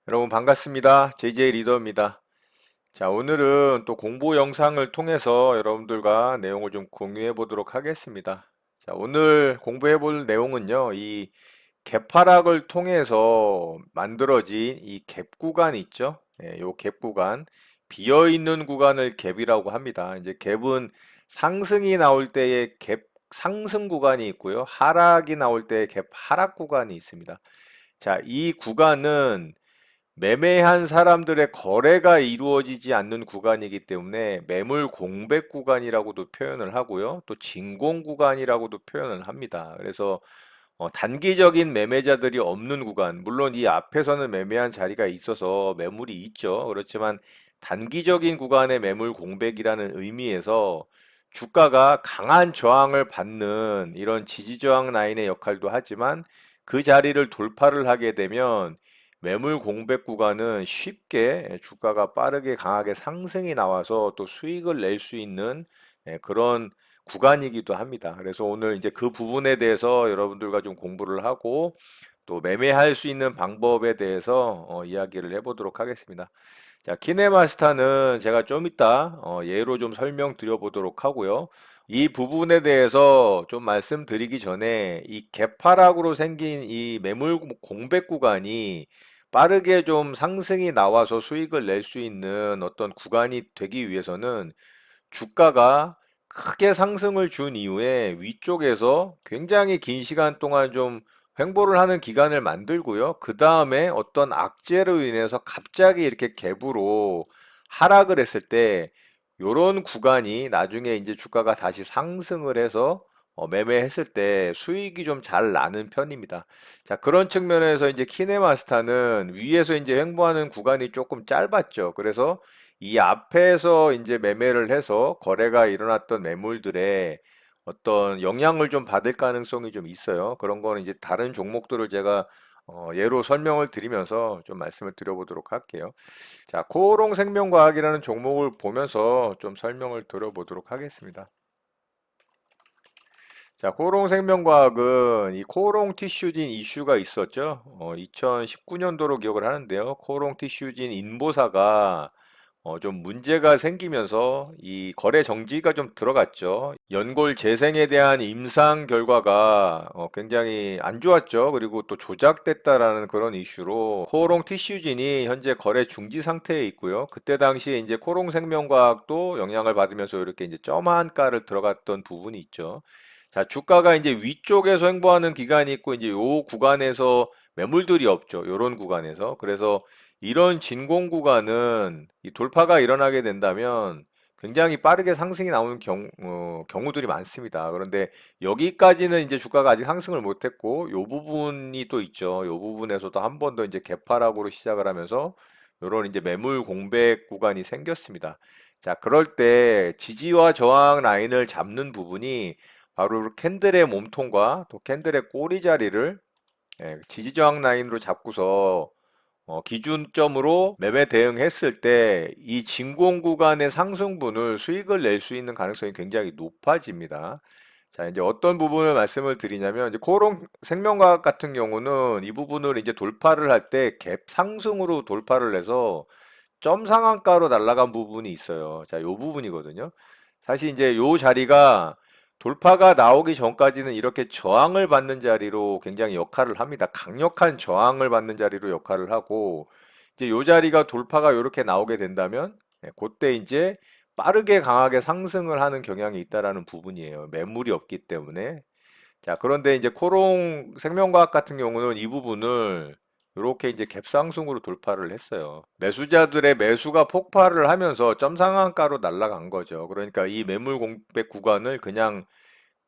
여러분 반갑습니다. JJ 리더입니다. 자, 오늘은 또 공부 영상을 통해서 여러분들과 내용을 좀 공유해 보도록 하겠습니다. 자, 오늘 공부해 볼 내용은요, 이 갭하락을 통해서 만들어진 이 갭 구간 있죠? 예, 요 갭 구간, 비어 있는 구간을 갭이라고 합니다. 이제 갭은 상승이 나올 때의 갭 상승 구간이 있고요, 하락이 나올 때의 갭 하락 구간이 있습니다. 자, 이 구간은 매매한 사람들의 거래가 이루어지지 않는 구간이기 때문에 매물 공백 구간이라고도 표현을 하고요. 또 진공 구간이라고도 표현을 합니다. 그래서 단기적인 매매자들이 없는 구간, 물론 이 앞에서는 매매한 자리가 있어서 매물이 있죠. 그렇지만 단기적인 구간의 매물 공백이라는 의미에서 주가가 강한 저항을 받는 이런 지지저항 라인의 역할도 하지만 그 자리를 돌파를 하게 되면 매물 공백 구간은 쉽게 주가가 빠르게 강하게 상승이 나와서 또 수익을 낼 수 있는 그런 구간이기도 합니다. 그래서 오늘 이제 그 부분에 대해서 여러분들과 좀 공부를 하고 또 매매할 수 있는 방법에 대해서 이야기를 해보도록 하겠습니다. 자, 키네마스타는 제가 좀 이따 예로 좀 설명드려 보도록 하고요. 이 부분에 대해서 좀 말씀드리기 전에 이 개파락으로 생긴 이 매물 공백 구간이 빠르게 좀 상승이 나와서 수익을 낼 수 있는 어떤 구간이 되기 위해서는 주가가 크게 상승을 준 이후에 위쪽에서 굉장히 긴 시간 동안 좀 횡보를 하는 기간을 만들고요. 그 다음에 어떤 악재로 인해서 갑자기 이렇게 갭으로 하락을 했을 때 요런 구간이 나중에 이제 주가가 다시 상승을 해서 매매했을 때 수익이 좀 잘 나는 편입니다. 자, 그런 측면에서 이제 키네마스타는 위에서 이제 횡보하는 구간이 조금 짧았죠. 그래서 이 앞에서 이제 매매를 해서 거래가 일어났던 매물들의 어떤 영향을 좀 받을 가능성이 좀 있어요. 그런 거는 이제 다른 종목들을 제가 예로 설명을 드리면서 좀 말씀을 드려보도록 할게요. 자, 코오롱 생명과학이라는 종목을 보면서 좀 설명을 드려보도록 하겠습니다. 자, 코오롱 생명과학은 이 코오롱 티슈진 이슈가 있었죠. 2019년도로 기억을 하는데요. 코오롱 티슈진 인보사가 좀 문제가 생기면서 이 거래 정지가 좀 들어갔죠. 연골 재생에 대한 임상 결과가 굉장히 안 좋았죠. 그리고 또 조작됐다라는 그런 이슈로 코오롱 티슈진이 현재 거래 중지 상태에 있고요. 그때 당시에 이제 코오롱 생명과학도 영향을 받으면서 이렇게 이제 점한가를 들어갔던 부분이 있죠. 자, 주가가 이제 위쪽에서 횡보하는 기간이 있고 이제 요 구간에서 매물들이 없죠. 요런 구간에서. 그래서 이런 진공 구간은 이 돌파가 일어나게 된다면 굉장히 빠르게 상승이 나오는 경우들이 많습니다. 그런데 여기까지는 이제 주가가 아직 상승을 못했고 요 부분이 또 있죠. 요 부분에서도 한 번 더 이제 개파락으로 시작을 하면서 요런 이제 매물 공백 구간이 생겼습니다. 자, 그럴 때 지지와 저항 라인을 잡는 부분이 바로 캔들의 몸통과 또 캔들의 꼬리 자리를 지지저항 라인으로 잡고서 기준점으로 매매 대응했을 때 이 진공 구간의 상승분을 수익을 낼 수 있는 가능성이 굉장히 높아집니다. 자, 이제 어떤 부분을 말씀을 드리냐면, 이제 코오롱 생명과학 같은 경우는 이 부분을 이제 돌파를 할 때 갭 상승으로 돌파를 해서 점 상한가로 날아간 부분이 있어요. 자, 요 부분이거든요. 사실 이제 요 자리가 돌파가 나오기 전까지는 이렇게 저항을 받는 자리로 굉장히 역할을 합니다. 강력한 저항을 받는 자리로 역할을 하고, 이제 요 자리가 돌파가 이렇게 나오게 된다면, 그때 이제 빠르게 강하게 상승을 하는 경향이 있다라는 부분이에요. 매물이 없기 때문에. 자, 그런데 이제 코롱 생명과학 같은 경우는 이 부분을 이렇게 이제 갭상승으로 돌파를 했어요. 매수자들의 매수가 폭발을 하면서 점상한가로 날아간 거죠. 그러니까 이 매물 공백 구간을 그냥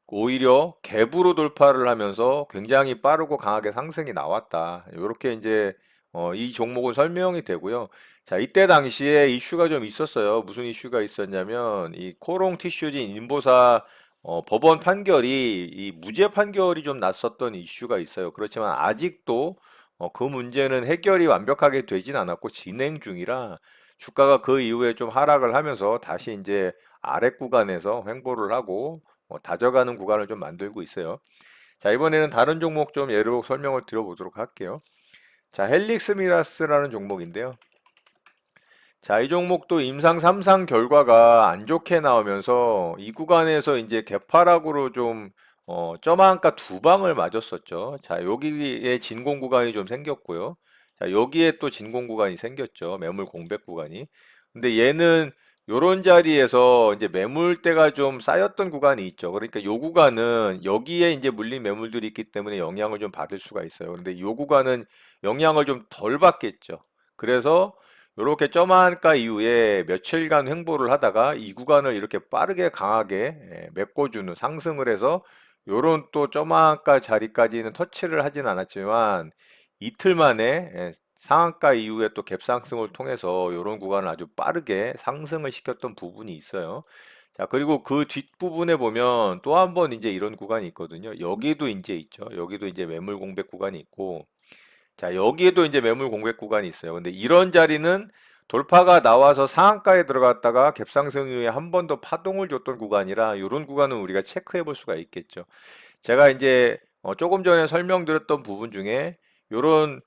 오히려 갭으로 돌파를 하면서 굉장히 빠르고 강하게 상승이 나왔다. 이렇게 이제 이 종목은 설명이 되고요. 자, 이때 당시에 이슈가 좀 있었어요. 무슨 이슈가 있었냐면 이 코롱 티슈진 인보사 법원 판결이 이 무죄 판결이 좀 났었던 이슈가 있어요. 그렇지만 아직도 그 문제는 해결이 완벽하게 되진 않았고 진행 중이라 주가가 그 이후에 좀 하락을 하면서 다시 이제 아래 구간에서 횡보를 하고 다져가는 구간을 좀 만들고 있어요. 자, 이번에는 다른 종목 좀 예로 설명을 드려보도록 할게요. 자, 헬릭스 미라스라는 종목인데요. 자, 이 종목도 임상 3상 결과가 안 좋게 나오면서 이 구간에서 이제 개파락으로 좀 점한가 두 방을 맞았었죠. 자, 여기에 진공 구간이 좀 생겼고요. 자, 여기에 또 진공 구간이 생겼죠. 매물 공백 구간이. 근데 얘는 요런 자리에서 이제 매물대가 좀 쌓였던 구간이 있죠. 그러니까 요 구간은 여기에 이제 물린 매물들이 있기 때문에 영향을 좀 받을 수가 있어요. 근데 요 구간은 영향을 좀 덜 받겠죠. 그래서 요렇게 점한가 이후에 며칠간 횡보를 하다가 이 구간을 이렇게 빠르게 강하게 메꿔주는 상승을 해서 요런 또 점한가 자리까지는 터치를 하진 않았지만 이틀 만에 상한가 이후에 또 갭상승을 통해서 요런 구간을 아주 빠르게 상승을 시켰던 부분이 있어요. 자, 그리고 그 뒷부분에 보면 또 한 번 이제 이런 구간이 있거든요. 여기도 이제 있죠. 여기도 이제 매물 공백 구간이 있고 자, 여기에도 이제 매물 공백 구간이 있어요. 근데 이런 자리는 돌파가 나와서 상한가에 들어갔다가 갭상승 이후에 한 번 더 파동을 줬던 구간이라 이런 구간은 우리가 체크해 볼 수가 있겠죠. 제가 이제 조금 전에 설명드렸던 부분 중에 이런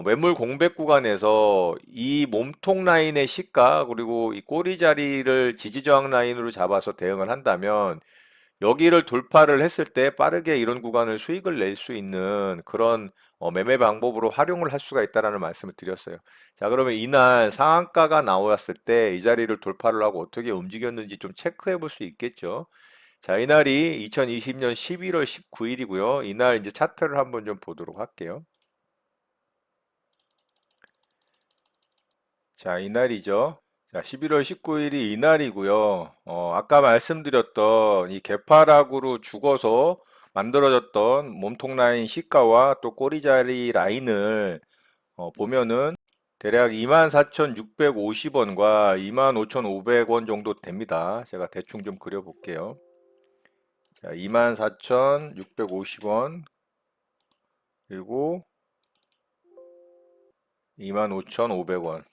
매물 공백 구간에서 이 몸통 라인의 시가 그리고 이 꼬리 자리를 지지저항 라인으로 잡아서 대응을 한다면 여기를 돌파를 했을 때 빠르게 이런 구간을 수익을 낼 수 있는 그런 매매 방법으로 활용을 할 수가 있다라는 말씀을 드렸어요. 자, 그러면 이날 상한가가 나왔을 때 이 자리를 돌파를 하고 어떻게 움직였는지 좀 체크해 볼 수 있겠죠. 자, 이날이 2020년 11월 19일이고요. 이날 이제 차트를 한번 좀 보도록 할게요. 자, 이날이죠. 자, 11월 19일이 이날이고요. 아까 말씀드렸던 이 개파락으로 죽어서 만들어졌던 몸통 라인 시가와 또 꼬리자리 라인을 보면은 대략 24,650원과 25,500원 정도 됩니다. 제가 대충 좀 그려볼게요. 자, 24,650원 그리고 25,500원.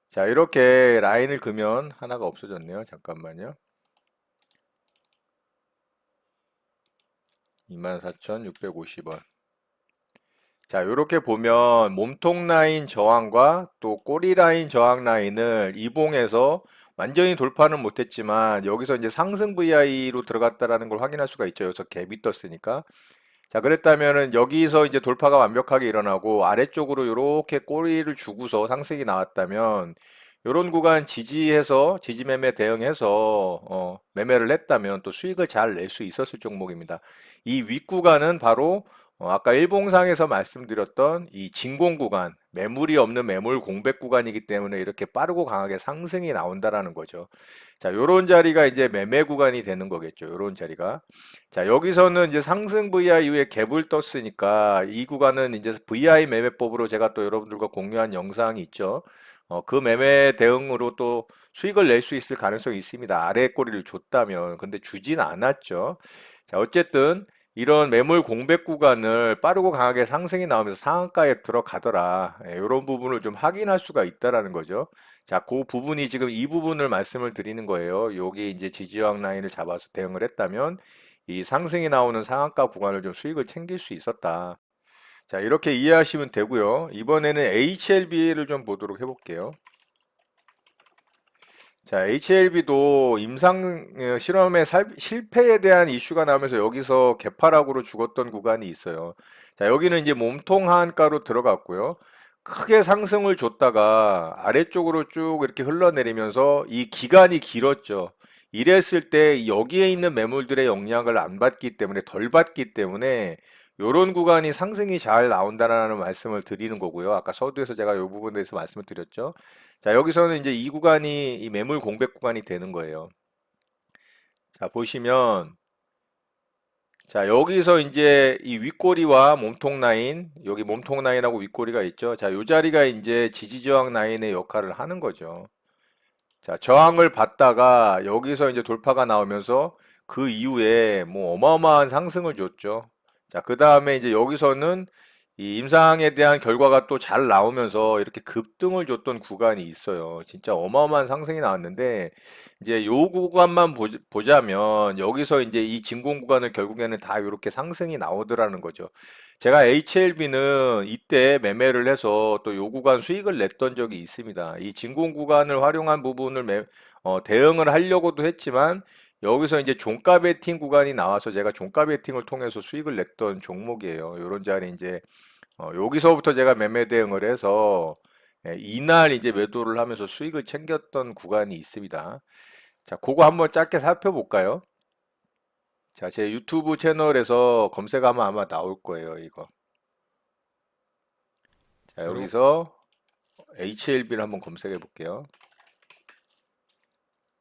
자, 이렇게 라인을 그면 하나가 없어졌네요. 잠깐만요. 24,650원. 자, 이렇게 보면 몸통 라인 저항과 또 꼬리 라인 저항 라인을 이봉해서 완전히 돌파는 못했지만 여기서 이제 상승 VI로 들어갔다라는 걸 확인할 수가 있죠. 여기서 갭이 떴으니까. 자, 그랬다면은 여기서 이제 돌파가 완벽하게 일어나고 아래쪽으로 이렇게 꼬리를 주고서 상승이 나왔다면 이런 구간 지지해서 지지 매매 대응해서 매매를 했다면 또 수익을 잘 낼 수 있었을 종목입니다. 이 윗구간은 바로 아까 일봉상에서 말씀드렸던 이 진공 구간, 매물이 없는 매물 공백 구간이기 때문에 이렇게 빠르고 강하게 상승이 나온다라는 거죠. 자, 요런 자리가 이제 매매 구간이 되는 거겠죠. 요런 자리가. 자, 여기서는 이제 상승 VI 이후에 갭을 떴으니까 이 구간은 이제 VI 매매법으로 제가 또 여러분들과 공유한 영상이 있죠. 그 매매 대응으로 또 수익을 낼 수 있을 가능성이 있습니다. 아래 꼬리를 줬다면. 근데 주진 않았죠. 자, 어쨌든 이런 매물 공백 구간을 빠르고 강하게 상승이 나오면서 상한가에 들어가더라. 이런 부분을 좀 확인할 수가 있다라는 거죠. 자, 그 부분이 지금 이 부분을 말씀을 드리는 거예요. 여기 이제 지지저항 라인을 잡아서 대응을 했다면 이 상승이 나오는 상한가 구간을 좀 수익을 챙길 수 있었다. 자, 이렇게 이해하시면 되고요. 이번에는 HLB를 좀 보도록 해볼게요. 자, HLB도 임상 실험의 실패에 대한 이슈가 나오면서 여기서 개파락으로 죽었던 구간이 있어요. 자, 여기는 이제 몸통 하한가로 들어갔고요. 크게 상승을 줬다가 아래쪽으로 쭉 이렇게 흘러내리면서 이 기간이 길었죠. 이랬을 때 여기에 있는 매물들의 영향을 안 받기 때문에 덜 받기 때문에 요런 구간이 상승이 잘 나온다라는 말씀을 드리는 거고요. 아까 서두에서 제가 이 부분에 대해서 말씀을 드렸죠. 자, 여기서는 이제 이 구간이 이 매물 공백 구간이 되는 거예요. 자, 보시면 자, 여기서 이제 이 윗꼬리와 몸통 라인, 여기 몸통 라인하고 윗꼬리가 있죠. 자, 요 자리가 이제 지지저항 라인의 역할을 하는 거죠. 자, 저항을 받다가 여기서 이제 돌파가 나오면서 그 이후에 뭐 어마어마한 상승을 줬죠. 자, 그 다음에 이제 여기서는 이 임상에 대한 결과가 또 잘 나오면서 이렇게 급등을 줬던 구간이 있어요. 진짜 어마어마한 상승이 나왔는데 이제 요 구간만 보자면 여기서 이제 이 진공 구간을 결국에는 다 이렇게 상승이 나오더라는 거죠. 제가 HLB는 이때 매매를 해서 또 요 구간 수익을 냈던 적이 있습니다. 이 진공 구간을 활용한 부분을 대응을 하려고도 했지만 여기서 이제 종가 베팅 구간이 나와서 제가 종가 베팅을 통해서 수익을 냈던 종목이에요. 요런 자리 이제 여기서부터 제가 매매 대응을 해서 이날 이제 매도를 하면서 수익을 챙겼던 구간이 있습니다. 자, 그거 한번 짧게 살펴볼까요? 자, 제 유튜브 채널에서 검색하면 아마 나올 거예요, 이거. 자, 바로 여기서 HLB를 한번 검색해 볼게요.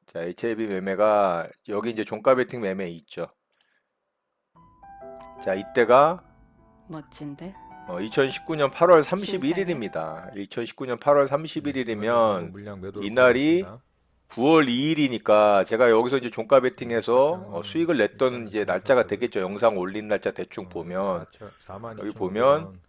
자, HLB 매매가 여기 이제 종가 베팅 매매 있죠. 자, 이때가 멋진데? 2019년 8월 신사네? 31일입니다. 2019년 8월 그래가지고 31일이면 물량 매도를 이날이 걸었습니다. 9월 2일이니까 제가 여기서 이제 종가 베팅해서 가격은 수익을 냈던 일단은 이제 지금 날짜가 가격을 되겠죠. 영상 올린 날짜 대충 보면 4만 여기 보면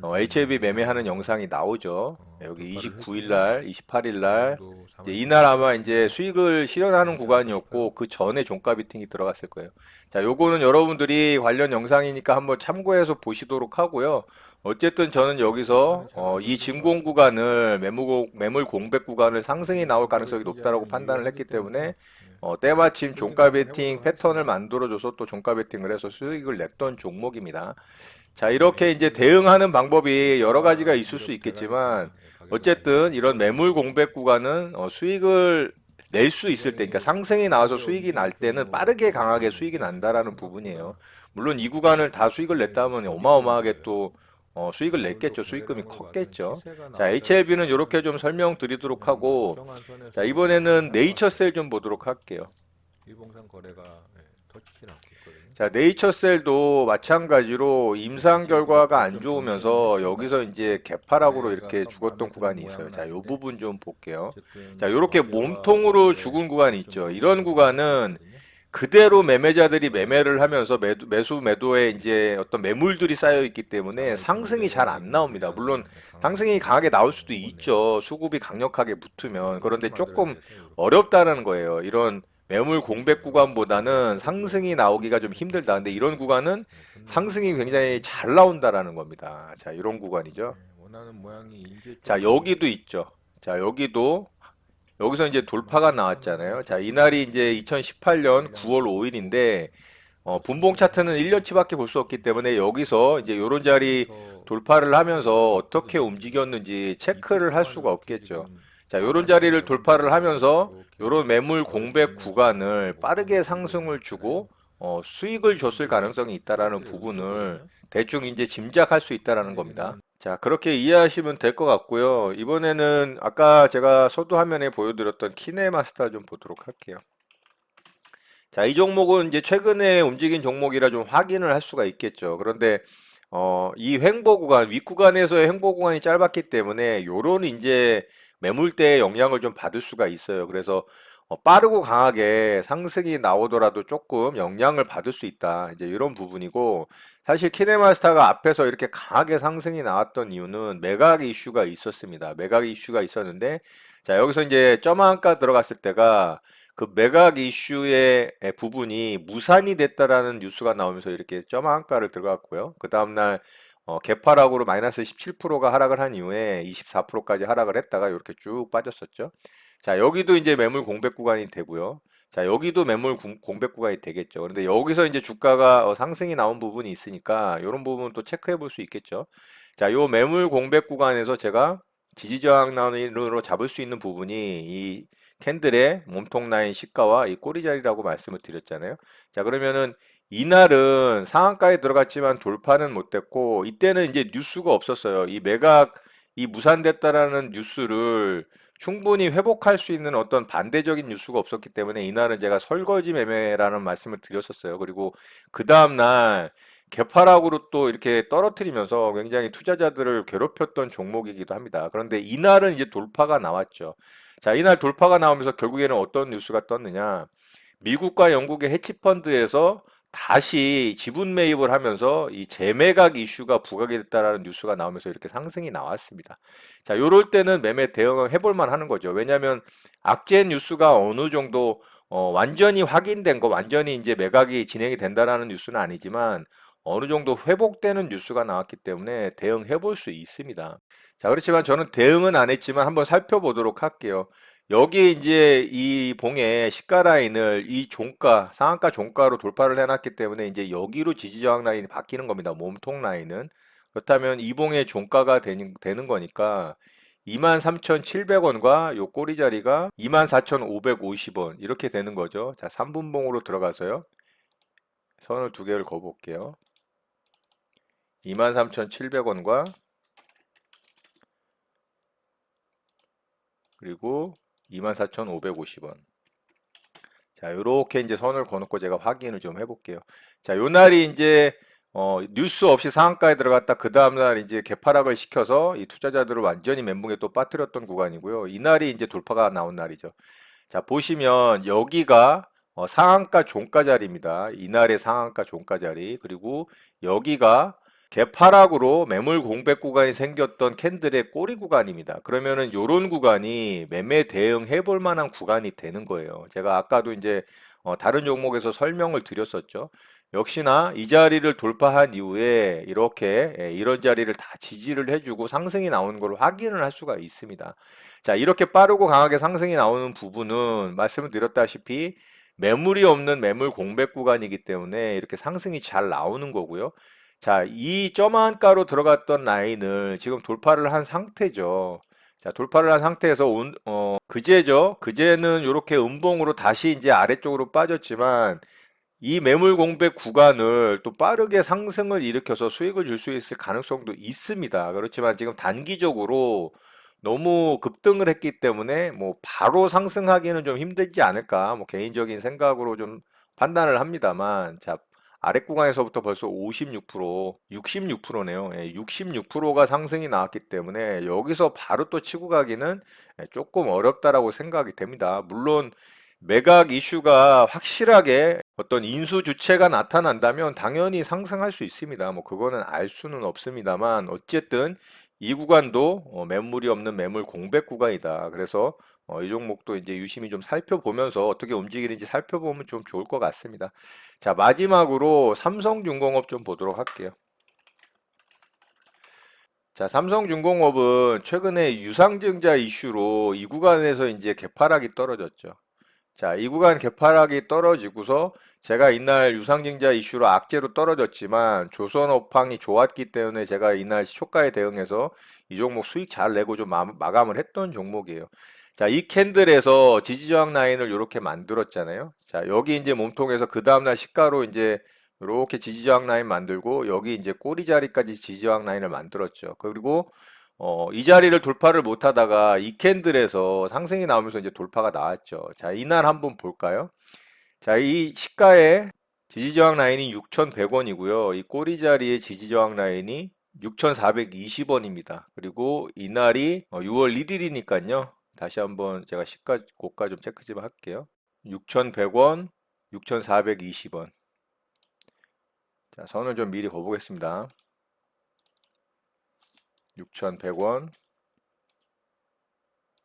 2,500원, HLB 13,000원 매매하는 이상으로 영상이 나오죠. 여기 돌파를 29일 해주고요. 날, 28일 날 오늘도 이제 이날 아마 42,000원 이제 수익을 실현하는 매매자 잡고 구간이었고 싶어요. 그 전에 종가 베팅이 들어갔을 거예요. 자, 요거는 여러분들이 관련 영상이니까 한번 참고해서 보시도록 하고요. 어쨌든 저는 돌파는 여기서 잘 이 만들어준 것 진공 같습니다. 구간을 매물 공백 구간을 상승이 나올 이거를 가능성이 높다라고 투자에 판단을 이용을 하기 했기 때문에 때문에 때마침 홀딩 종가 한번 베팅 해보도록 패턴을 하겠습니다. 만들어줘서 또 종가 베팅을 해서 수익을 냈던 종목입니다. 자, 지금 이렇게 이제 HLB가 대응하는 방법이 여러 가지가 돌파가 있을 수 무렵 있겠지만 돼가니까 가격을 다시 어쨌든 이런 매물 떨어지고 공백 구간은 수익을 낼 수 있을 때, 그러니까 굉장히 상승이 나와서 빠르게 수익이 날 움직일 때는 종목 빠르게 강하게 수익이 구간인데 난다라는 부분이에요. 생각보다 물론 이 구간을 다 수익을 굉장히 냈다면 저비중을 어마어마하게 둬요. 또 수익을 오늘도 냈겠죠. 거래량을 수익금이 봐도 컸겠죠. 시세가 자, 나왔어야 될 HLB는 텐데 이렇게 좀 설명드리도록 그냥 하고, 일정한 자, 선에서 거래를 이번에는 하는 것 같아요. 네이처셀 좀 보도록 할게요. 일봉상 거래가 터치질 않고 있거든요. 자, 네이처셀도 마찬가지로 임상 결과가 HLB도 안 좀 정체는 좋으면서 했습니다. 여기서 이제 개파락으로 매매가 이렇게 썩 마음에 죽었던 드는 구간이 있어요. 모양은 자, 요 아닌데 부분 좀 볼게요. 자, 어쨌든 요렇게 와대와 몸통으로 거래일에 죽은 구간이 좀 있죠. 이런 정체는 보이고 구간은 있거든요. 그대로 매매자들이 그래서 매매를 하면서 매도에 이제 어떤 매물들이 쌓여 있기 때문에 42,500원 상승이 잘 안 나옵니다. 물론 물량은 강하게 상승이 강하게 나올 수도 먹었네요. 있죠. 수급이 강력하게 붙으면. 이렇게 그런데 만들어야 조금 돼서 이렇게 어렵다는 거예요. 이런 매물 공백 저는 구간보다는 상승이 스톱을 나오기가 좀 힘들다. 근데 이런 구간은 손절을 상승이 굉장히 해놨습니다. 잘 나온다라는 겁니다. 자, 이런 구간이죠. 원하는 모양이 자, 일제적으로 여기도 있죠. 자, 여기서 이제 돌파가 나왔잖아요. 자, 42,500원 이날이 이제 2018년 물량을 9월 가지고 5일인데 분봉 들어섰고요. 차트는 1년치밖에 볼 수 없기 때문에 여기서 이제 요런 자리 시세에서 돌파를 손절이 하면서 어떻게 없거든요. 그래서 움직였는지 이쪽 체크를 할 수가 구간을 이렇게 없겠죠. 지금 자, 요런 자리를 42,500원 돌파를 정도를 하면서 요런 이렇게 매물 거래를 공백 진행하고 구간을 빠르게 목표를 들고 상승을 있잖아요. 주고 수익을 줬을 이분들이 가능성이 있다라는 사람들의 부분을 의도거든요. 대충 이제 짐작할 수 있다라는 겁니다. 만약에는 자, 그렇게 이해하시면 될 것 같고요. 이번에는 아까 제가 서두 화면에 보여드렸던 키네마스터 좀 보도록 할게요. 자, 이 종목은 이제 최근에 움직인 종목이라 좀 확인을 할 수가 있겠죠. 그런데 이 횡보 구간, 윗구간에서의 횡보 구간이 짧았기 때문에 요런 이제 매물대의 영향을 좀 받을 수가 있어요. 그래서 빠르고 강하게 상승이 나오더라도 조금 영향을 받을 수 있다. 이제 이런 부분이고 사실 키네마스타가 앞에서 이렇게 강하게 상승이 나왔던 이유는 매각 이슈가 있었습니다. 매각 이슈가 있었는데 자, 여기서 이제 점한가 들어갔을 때가 그 매각 이슈의 부분이 무산이 됐다라는 뉴스가 나오면서 이렇게 점한가를 들어갔고요. 그 다음날 개파락으로 마이너스 17%가 하락을 한 이후에 24%까지 하락을 했다가 이렇게 쭉 빠졌었죠. 자, 여기도 이제 매물 공백 구간이 되고요. 자, 여기도 공백 구간이 되겠죠. 그런데 여기서 이제 주가가 상승이 나온 부분이 있으니까 이런 부분 또 체크해 볼 수 있겠죠. 자, 요 매물 공백 구간에서 제가 지지 저항 라인으로 잡을 수 있는 부분이 이 캔들의 몸통 라인 시가와 이 꼬리 자리라고 말씀을 드렸잖아요. 자, 그러면은 이날은 상한가에 들어갔지만 돌파는 못됐고 이때는 이제 뉴스가 없었어요. 이 무산됐다라는 뉴스를 충분히 회복할 수 있는 어떤 반대적인 뉴스가 없었기 때문에 이날은 제가 설거지 매매라는 말씀을 드렸었어요. 그리고 그 다음날 개파락으로 또 이렇게 떨어뜨리면서 굉장히 투자자들을 괴롭혔던 종목이기도 합니다. 그런데 이날은 이제 돌파가 나왔죠. 자, 이날 돌파가 나오면서 결국에는 어떤 뉴스가 떴느냐? 미국과 영국의 해치펀드에서 다시 지분 매입을 하면서 이 재매각 이슈가 부각이 됐다라는 뉴스가 나오면서 이렇게 상승이 나왔습니다. 자, 요럴 때는 매매 대응을 해볼 만하는 거죠. 왜냐하면 악재 뉴스가 어느 정도 완전히 확인된 거, 완전히 이제 매각이 진행이 된다라는 뉴스는 아니지만 어느 정도 회복되는 뉴스가 나왔기 때문에 대응해 볼 수 있습니다. 자, 그렇지만 저는 대응은 안 했지만 한번 살펴보도록 할게요. 여기 이제 이 봉의 시가 라인을 이 종가, 상한가 종가로 돌파를 해놨기 때문에 이제 여기로 지지저항 라인이 바뀌는 겁니다. 몸통 라인은. 그렇다면 이 봉의 종가가 되는 거니까 23,700원과 요 꼬리 자리가 24,550원 이렇게 되는 거죠. 자, 3분봉으로 들어가서요. 선을 두 개를 그어볼게요. 23,700원과 그리고 24,550원. 자, 요렇게 이제 선을 그어놓고 제가 확인을 좀 해볼게요. 자, 요 날이 이제 뉴스 없이 상한가에 들어갔다 그 다음날 이제 개파락을 시켜서 이 투자자들을 완전히 멘붕에 또 빠뜨렸던 구간이고요. 이 날이 이제 돌파가 나온 날이죠. 자, 보시면 여기가 상한가 종가 자리입니다. 이날의 상한가 종가 자리. 그리고 여기가 개파락으로 매물 공백 구간이 생겼던 캔들의 꼬리 구간입니다. 그러면은 요런 구간이 매매 대응해 볼 만한 구간이 되는 거예요. 제가 아까도 이제 다른 종목에서 설명을 드렸었죠. 역시나 이 자리를 돌파한 이후에 이렇게 이런 자리를 다 지지를 해주고 상승이 나오는 걸 확인을 할 수가 있습니다. 자, 이렇게 빠르고 강하게 상승이 나오는 부분은 말씀을 드렸다시피 매물이 없는 매물 공백 구간이기 때문에 이렇게 상승이 잘 나오는 거고요. 자, 이 점한가로 들어갔던 라인을 지금 돌파를 한 상태죠. 자, 돌파를 한 상태에서 그제죠. 그제는 이렇게 음봉으로 다시 이제 아래쪽으로 빠졌지만 이 매물 공백 구간을 또 빠르게 상승을 일으켜서 수익을 줄 수 있을 가능성도 있습니다. 그렇지만 지금 단기적으로 너무 급등을 했기 때문에 뭐 바로 상승하기는 좀 힘들지 않을까 뭐 개인적인 생각으로 좀 판단을 합니다만 자, 아래 구간에서부터 벌써 56%, 66%네요. 66%가 상승이 나왔기 때문에 여기서 바로 또 치고 가기는 조금 어렵다라고 생각이 됩니다. 물론 매각 이슈가 확실하게 어떤 인수 주체가 나타난다면 당연히 상승할 수 있습니다. 뭐 그거는 알 수는 없습니다만 어쨌든 이 구간도 매물이 없는 매물 공백 구간이다. 그래서 이 종목도 이제 유심히 좀 살펴보면서 어떻게 움직이는지 살펴보면 좀 좋을 것 같습니다. 자, 마지막으로 삼성중공업 좀 보도록 할게요. 자, 삼성중공업은 최근에 유상증자 이슈로 이 구간에서 이제 개파락이 떨어졌죠. 자, 이 구간 개파락이 떨어지고서 제가 이날 유상증자 이슈로 악재로 떨어졌지만 조선업황이 좋았기 때문에 제가 이날 시초가에 대응해서 이 종목 수익 잘 내고 좀 마감을 했던 종목이에요. 자, 이 캔들에서 지지저항 라인을 이렇게 만들었잖아요. 자, 여기 이제 몸통에서 그 다음날 시가로 이제 이렇게 지지저항 라인 만들고 여기 이제 꼬리 자리까지 지지저항 라인을 만들었죠. 그리고 이 자리를 돌파를 못 하다가 이 캔들에서 상승이 나오면서 이제 돌파가 나왔죠. 자, 이날 한번 볼까요? 자, 이 시가의 지지저항 라인이 6,100원이고요. 이 꼬리 자리의 지지저항 라인이 6,420원입니다. 그리고 이날이 6월 1일이니까요. 다시 한번 제가 시가 고가 좀 체크 좀 할게요. 6,100원, 6,420원. 자, 선을 좀 미리 거보겠습니다. 6,100원,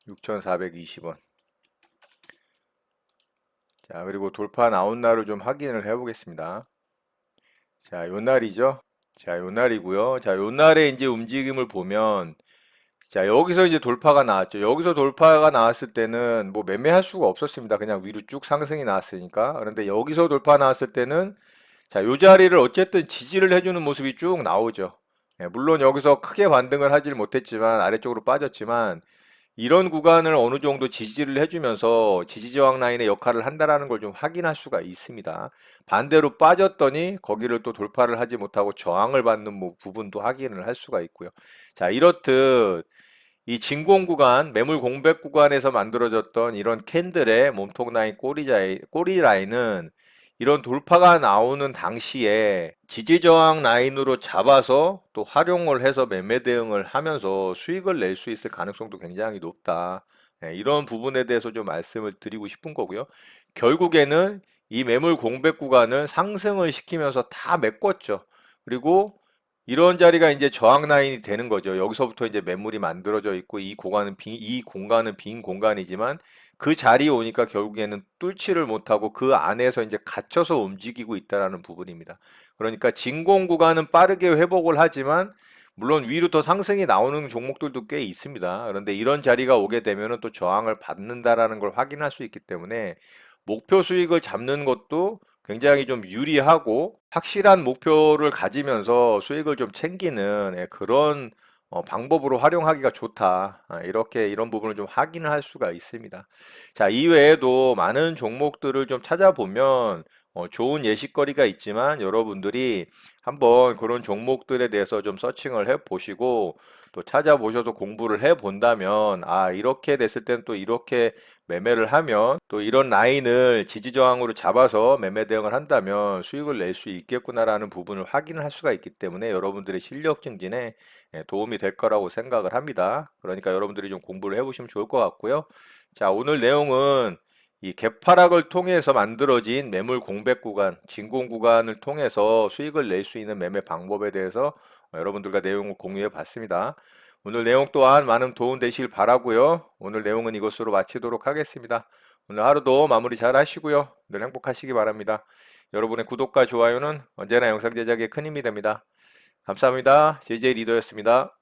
6,420원. 자, 그리고 돌파 나온 날을 좀 확인을 해 보겠습니다. 자, 요 날이죠. 자, 요 날이고요. 자, 요 날에 이제 움직임을 보면 자, 여기서 이제 돌파가 나왔죠. 여기서 돌파가 나왔을 때는 뭐 매매할 수가 없었습니다. 그냥 위로 쭉 상승이 나왔으니까. 그런데 여기서 돌파 나왔을 때는 자, 요 자리를 어쨌든 지지를 해주는 모습이 쭉 나오죠. 물론 여기서 크게 반등을 하질 못했지만 아래쪽으로 빠졌지만 이런 구간을 어느 정도 지지를 해주면서 지지저항 라인의 역할을 한다라는 걸 좀 확인할 수가 있습니다. 반대로 빠졌더니 거기를 또 돌파를 하지 못하고 저항을 받는 부분도 확인을 할 수가 있고요. 자, 이렇듯 이 진공 구간, 매물 공백 구간에서 만들어졌던 이런 캔들의 몸통 라인 꼬리 라인은 이런 돌파가 나오는 당시에 지지저항 라인으로 잡아서 또 활용을 해서 매매 대응을 하면서 수익을 낼 수 있을 가능성도 굉장히 높다. 이런 부분에 대해서 좀 말씀을 드리고 싶은 거고요. 결국에는 이 매물 공백 구간을 상승을 시키면서 다 메꿨죠. 그리고 이런 자리가 이제 저항 라인이 되는 거죠. 여기서부터 이제 매물이 만들어져 있고 이 공간은 빈 공간이지만 그 자리에 오니까 결국에는 뚫지를 못하고 그 안에서 이제 갇혀서 움직이고 있다라는 부분입니다. 그러니까 진공 구간은 빠르게 회복을 하지만 물론 위로 더 상승이 나오는 종목들도 꽤 있습니다. 그런데 이런 자리가 오게 되면은 또 저항을 받는다라는 걸 확인할 수 있기 때문에 목표 수익을 잡는 것도 굉장히 좀 유리하고 확실한 목표를 가지면서 수익을 좀 챙기는 그런 방법으로 활용하기가 좋다. 이렇게 이런 부분을 좀 확인을 할 수가 있습니다. 자, 이외에도 많은 종목들을 좀 찾아보면 좋은 예시거리가 있지만 여러분들이 한번 그런 종목들에 대해서 좀 서칭을 해 보시고 또 찾아보셔서 공부를 해 본다면 아, 이렇게 됐을 땐 또 이렇게 매매를 하면 또 이런 라인을 지지저항으로 잡아서 매매 대응을 한다면 수익을 낼 수 있겠구나라는 부분을 확인을 할 수가 있기 때문에 여러분들의 실력 증진에 도움이 될 거라고 생각을 합니다. 그러니까 여러분들이 좀 공부를 해보시면 좋을 것 같고요. 자, 오늘 내용은 이 개파락을 통해서 만들어진 매물 공백 구간, 진공 구간을 통해서 수익을 낼 수 있는 매매 방법에 대해서 여러분들과 내용을 공유해 봤습니다. 오늘 내용 또한 많은 도움 되시길 바라고요. 오늘 내용은 이것으로 마치도록 하겠습니다. 오늘 하루도 마무리 잘 하시고요. 늘 행복하시기 바랍니다. 여러분의 구독과 좋아요는 언제나 영상 제작에 큰 힘이 됩니다. 감사합니다. JJ 리더였습니다.